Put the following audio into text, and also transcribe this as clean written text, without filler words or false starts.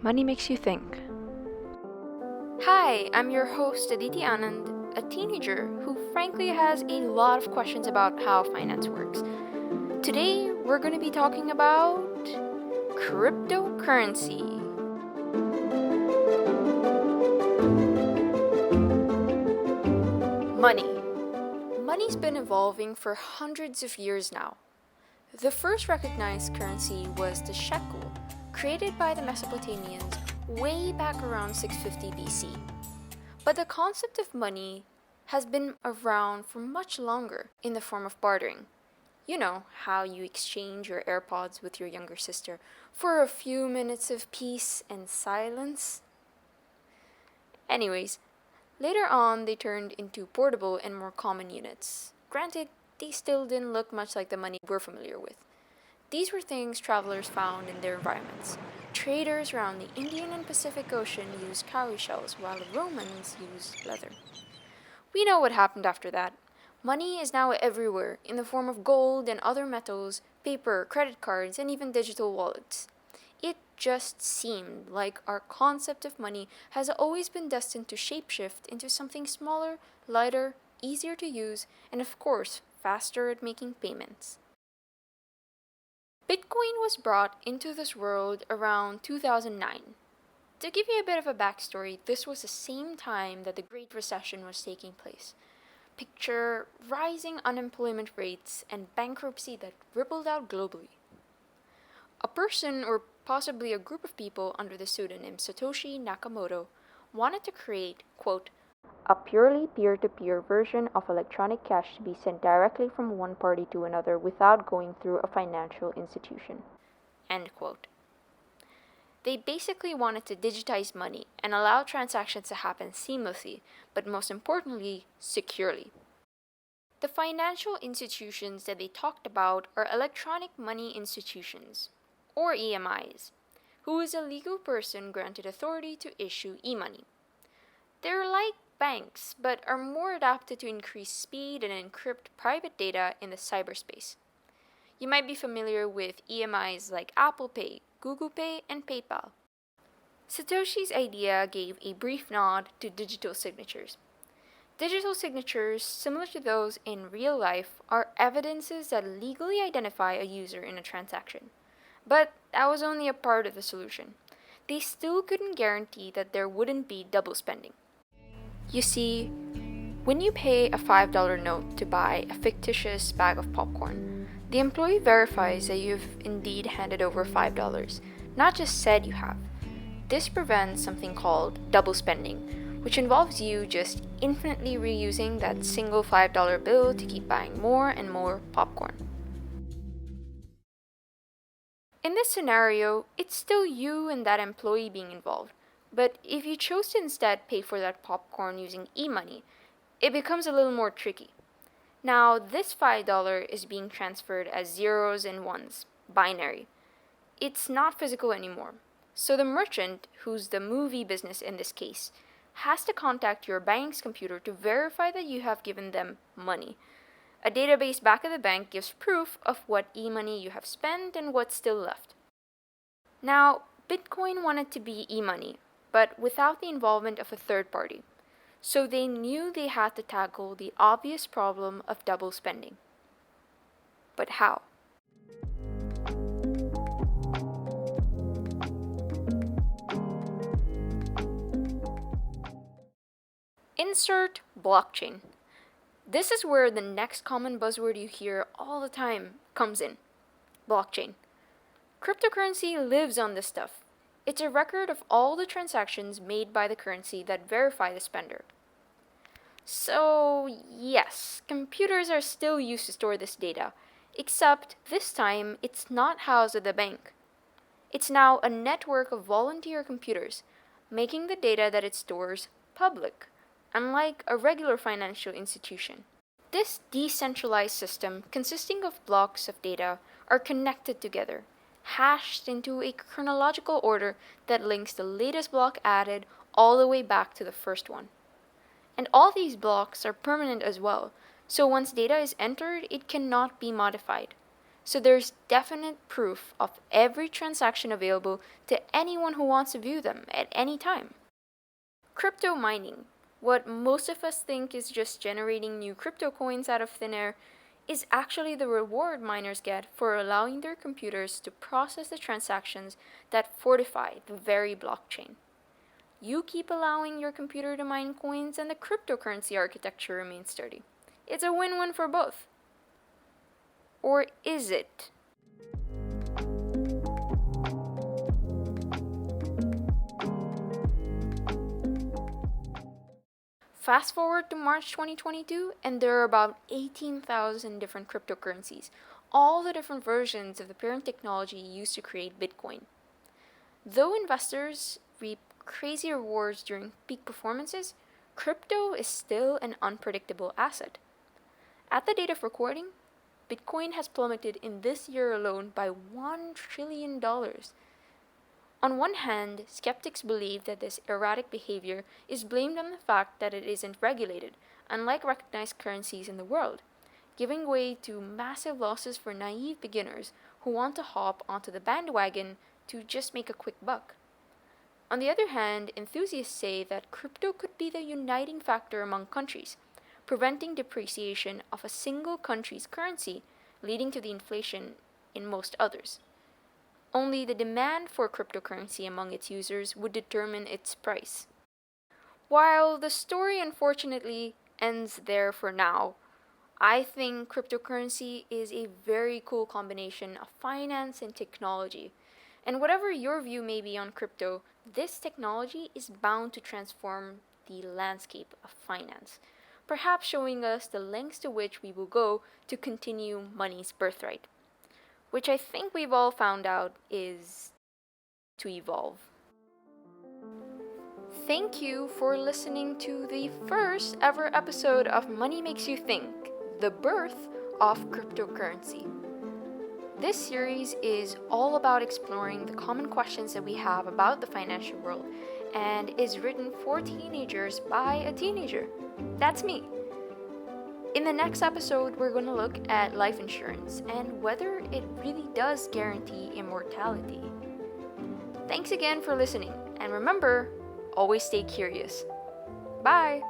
Money makes you think. Hi, I'm your host Aditi Anand, a teenager who frankly has a lot of questions about how finance works. Today, we're going to be talking about cryptocurrency. Money. Money's been evolving for hundreds of years now. The first recognized currency was the shekel, created by the Mesopotamians way back around 650 BC. But the concept of money has been around for much longer in the form of bartering. You know how you exchange your AirPods with your younger sister for a few minutes of peace and silence? Anyways, later on they turned into portable and more common units. Granted, they still didn't look much like the money we're familiar with. These were things travelers found in their environments. Traders around the Indian and Pacific Ocean used cowrie shells, while the Romans used leather. We know what happened after that. Money is now everywhere, in the form of gold and other metals, paper, credit cards, and even digital wallets. It just seemed like our concept of money has always been destined to shapeshift into something smaller, lighter, easier to use, and of course, faster at making payments. Bitcoin was brought into this world around 2009. To give you a bit of a backstory, this was the same time that the Great Recession was taking place. Picture rising unemployment rates and bankruptcy that rippled out globally. A person, or possibly a group of people under the pseudonym Satoshi Nakamoto, wanted to create, quote, a purely peer-to-peer version of electronic cash to be sent directly from one party to another without going through a financial institution. End quote. They basically wanted to digitize money and allow transactions to happen seamlessly, but most importantly, securely. The financial institutions that they talked about are electronic money institutions, or EMIs, who is a legal person granted authority to issue e-money. They're like banks, but are more adapted to increase speed and encrypt private data in the cyberspace. You might be familiar with EMIs like Apple Pay, Google Pay, and PayPal. Satoshi's idea gave a brief nod to digital signatures. Digital signatures, similar to those in real life, are evidences that legally identify a user in a transaction. But that was only a part of the solution. They still couldn't guarantee that there wouldn't be double spending. You see, when you pay a $5 note to buy a fictitious bag of popcorn, the employee verifies that you've indeed handed over $5, not just said you have. This prevents something called double spending, which involves you just infinitely reusing that single $5 bill to keep buying more and more popcorn. In this scenario, it's still you and that employee being involved. But if you chose to instead pay for that popcorn using e-money, it becomes a little more tricky. Now, this $5 is being transferred as zeros and ones, binary. It's not physical anymore. So the merchant, who's the movie business in this case, has to contact your bank's computer to verify that you have given them money. A database back at the bank gives proof of what e-money you have spent and what's still left. Now, Bitcoin wanted to be e-money, but without the involvement of a third party. So they knew they had to tackle the obvious problem of double spending. But how? Insert blockchain. This is where the next common buzzword you hear all the time comes in. Blockchain. Cryptocurrency lives on this stuff. It's a record of all the transactions made by the currency that verify the spender. So, yes, computers are still used to store this data, except this time it's not housed at the bank. It's now a network of volunteer computers, making the data that it stores public, unlike a regular financial institution. This decentralized system, consisting of blocks of data, are connected together, hashed into a chronological order that links the latest block added all the way back to the first one. And all these blocks are permanent as well, so once data is entered, it cannot be modified. So there's definite proof of every transaction available to anyone who wants to view them at any time. Crypto mining, what most of us think is just generating new crypto coins out of thin air, is actually the reward miners get for allowing their computers to process the transactions that fortify the very blockchain. You keep allowing your computer to mine coins and the cryptocurrency architecture remains sturdy. It's a win-win for both. Or is it? Fast forward to March 2022, and there are about 18,000 different cryptocurrencies, all the different versions of the parent technology used to create Bitcoin. Though investors reap crazy rewards during peak performances, crypto is still an unpredictable asset. At the date of recording, Bitcoin has plummeted in this year alone by $1 trillion. On one hand, skeptics believe that this erratic behavior is blamed on the fact that it isn't regulated, unlike recognized currencies in the world, giving way to massive losses for naive beginners who want to hop onto the bandwagon to just make a quick buck. On the other hand, enthusiasts say that crypto could be the uniting factor among countries, preventing depreciation of a single country's currency, leading to the inflation in most others. Only the demand for cryptocurrency among its users would determine its price. While the story unfortunately ends there for now, I think cryptocurrency is a very cool combination of finance and technology. And whatever your view may be on crypto, this technology is bound to transform the landscape of finance, perhaps showing us the lengths to which we will go to continue money's birthright, which I think we've all found out is to evolve. Thank you for listening to the first ever episode of Money Makes You Think, the birth of cryptocurrency. This series is all about exploring the common questions that we have about the financial world and is written for teenagers by a teenager. That's me. In the next episode, we're going to look at life insurance and whether it really does guarantee immortality. Thanks again for listening, and remember, always stay curious. Bye!